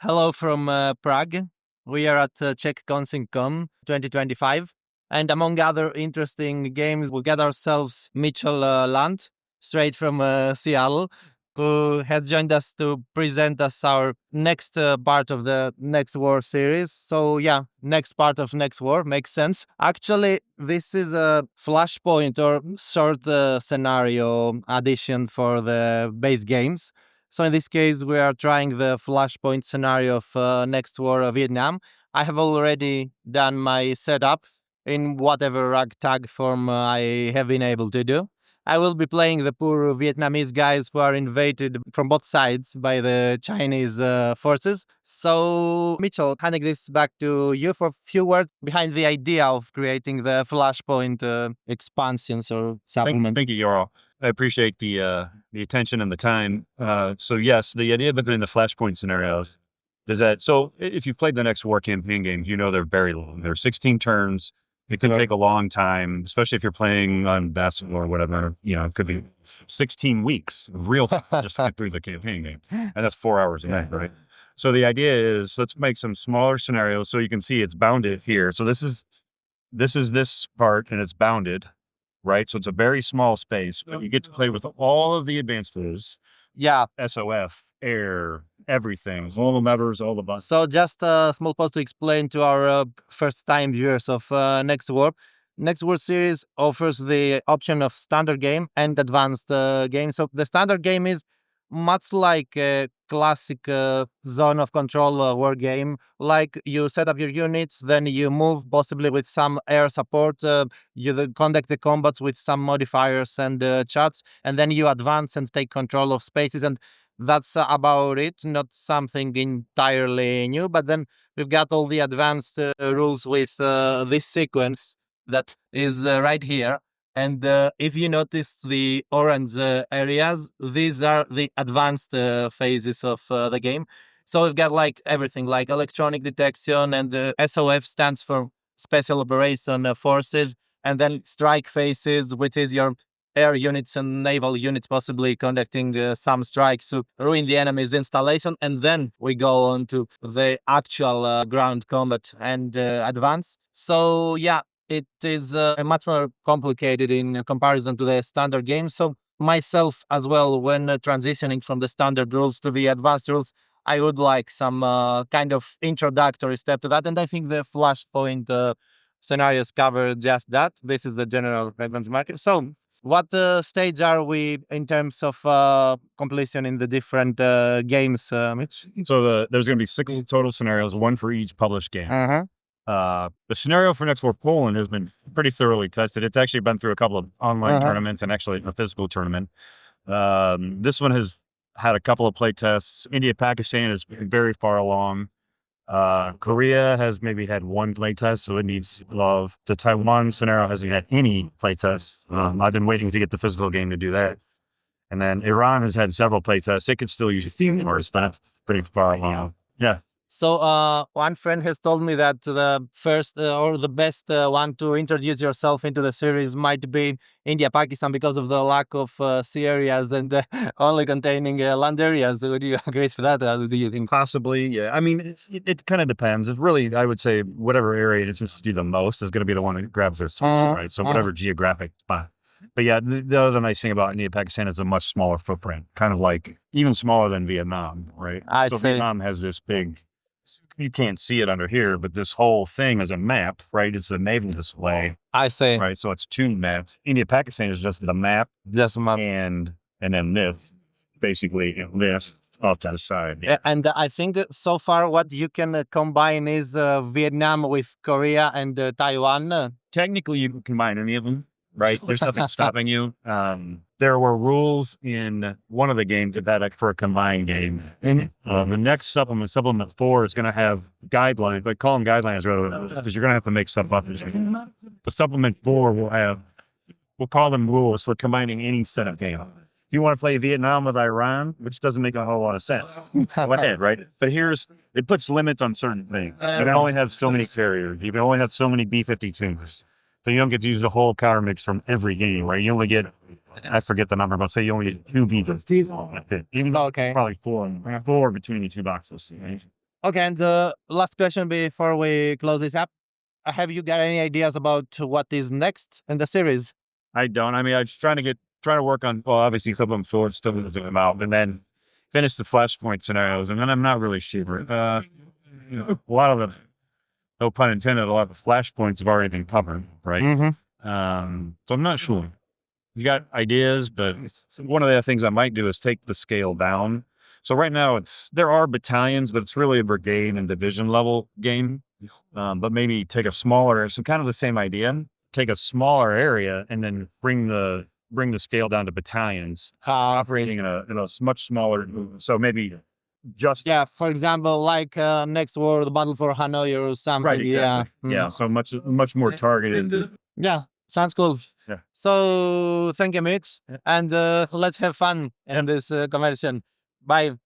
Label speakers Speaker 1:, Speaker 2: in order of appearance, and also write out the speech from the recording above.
Speaker 1: Hello from Prague. We are at Czech Consim Con 2025. And among other interesting games, we got ourselves Mitchell Land, straight from Seattle, who has joined us to present us our next part of the Next War series. So yeah, next part of Next War makes sense. Actually, this is a Flashpoint or short scenario addition for the base games. So in this case, we are trying the Flashpoint scenario of Next War of Vietnam. I have already done my setups in whatever ragtag form I have been able to do. I will be playing the poor Vietnamese guys who are invaded from both sides by the Chinese forces. So, Mitchell, handing this back to you for a few words behind the idea of creating the Flashpoint expansions or supplement.
Speaker 2: Thank you, Jarl. I appreciate the attention and the time. So yes, the idea behind the Flashpoint scenarios is that, so if you've played the Next War campaign games, you know they're very long. They're 16 turns. It can take a long time, especially if you're playing on basketball or whatever. It could be 16 weeks of real time just to get through the campaign game. And that's 4 hours a night, right? So the idea is, let's make some smaller scenarios so you can see it's bounded here. So this is this part and it's bounded, right? So it's a very small space, but you get to play with all of the advanced tools.
Speaker 1: Yeah.
Speaker 2: SOF, air, everything, all the levers, all the buttons.
Speaker 1: So just a small pause to explain to our first-time viewers of Next War. Next War series offers the option of standard game and advanced game. So the standard game is much like a classic zone of control war game. Like you set up your units, then you move possibly with some air support. You then conduct the combats with some modifiers and charts, and then you advance and take control of spaces. And that's about it. Not something entirely new. But then we've got all the advanced rules with this sequence that is right here. And if you notice the orange areas, these are the advanced phases of the game. So we've got like everything, like electronic detection, and the SOF stands for Special Operation Forces, and then strike phases, which is your air units and naval units possibly conducting some strikes to ruin the enemy's installation. And then we go on to the actual ground combat and advance. So yeah, it is much more complicated in comparison to the standard game. So myself as well, when transitioning from the standard rules to the advanced rules, I would like some kind of introductory step to that. And I think the Flashpoint scenarios cover just that. This is the general reference market. So what stage are we in terms of completion in the different games, Mitch?
Speaker 2: So there's going to be 6 total scenarios, 1 for each published game.
Speaker 1: Uh-huh.
Speaker 2: The scenario for Next War Poland has been pretty thoroughly tested. It's actually been through a couple of online tournaments and actually a physical tournament. This one has had a couple of play tests. India, Pakistan is very far along. Korea has maybe had 1 play test, so it needs love. The Taiwan scenario hasn't had any play tests. I've been waiting to get the physical game to do that. And then Iran has had several play tests. It could still use Steam, or it's not pretty far along. Yeah.
Speaker 1: So one friend has told me that the first or the best one to introduce yourself into the series might be India, Pakistan, because of the lack of sea areas and only containing land areas. Would you agree with that? Do you think?
Speaker 2: Possibly, yeah. I mean, it kind of depends. It's really, I would say, whatever area it interests you the most is going to be the one that grabs their attention, right? So whatever geographic spot. But yeah, the other nice thing about India, Pakistan is a much smaller footprint, kind of like even smaller than Vietnam, right?
Speaker 1: I
Speaker 2: so
Speaker 1: see.
Speaker 2: Vietnam has this big, you can't see it under here, but this whole thing is a map, right? It's a naval display.
Speaker 1: I see.
Speaker 2: Right, so it's 2 maps. India, Pakistan is just the map.
Speaker 1: Just a map.
Speaker 2: And then this, basically, this off to the side. Yeah.
Speaker 1: And I think so far what you can combine is Vietnam with Korea and Taiwan.
Speaker 2: Technically, you can combine any of them, right? There's nothing stopping you. There were rules in one of the games that for a combined game. And the next supplement 4, is going to have guidelines. But call them guidelines because you're going to have to make stuff up. The supplement 4 we'll call them rules for combining any set of game. If you want to play Vietnam with Iran, which doesn't make a whole lot of sense, go ahead, right? But it puts limits on certain things. You can only have so many carriers. You can only have so many B-52s. So you don't get to use the whole counter mix from every game, right? You only get, I forget the number, but say you only get 2 V-52s. Even though probably 4 between the 2 boxes. Right?
Speaker 1: Okay, and the last question before we close this up. Have you got any ideas about what is next in the series?
Speaker 2: I don't. I mean, I'm just trying to work on, well, obviously, Flip Sword still doing them out, and then finish the Flashpoint scenarios, and then I'm not really sure. A lot of the, no pun intended, a lot of the Flashpoints have already been covered, right? So I'm not sure. You got ideas, but one of the things I might do is take the scale down. So right now there are battalions, but it's really a brigade and division level game. But maybe take a smaller, so kind of the same idea, take a smaller area and then bring the scale down to battalions operating in a much smaller. So maybe just,
Speaker 1: Yeah, for example, like next war, the battle for Hanoi or something.
Speaker 2: right, exactly.
Speaker 1: Yeah.
Speaker 2: Yeah. So much more targeted.
Speaker 1: Yeah, sounds cool.
Speaker 2: Yeah.
Speaker 1: So thank you, Mitch, and let's have fun in this conversation. Bye.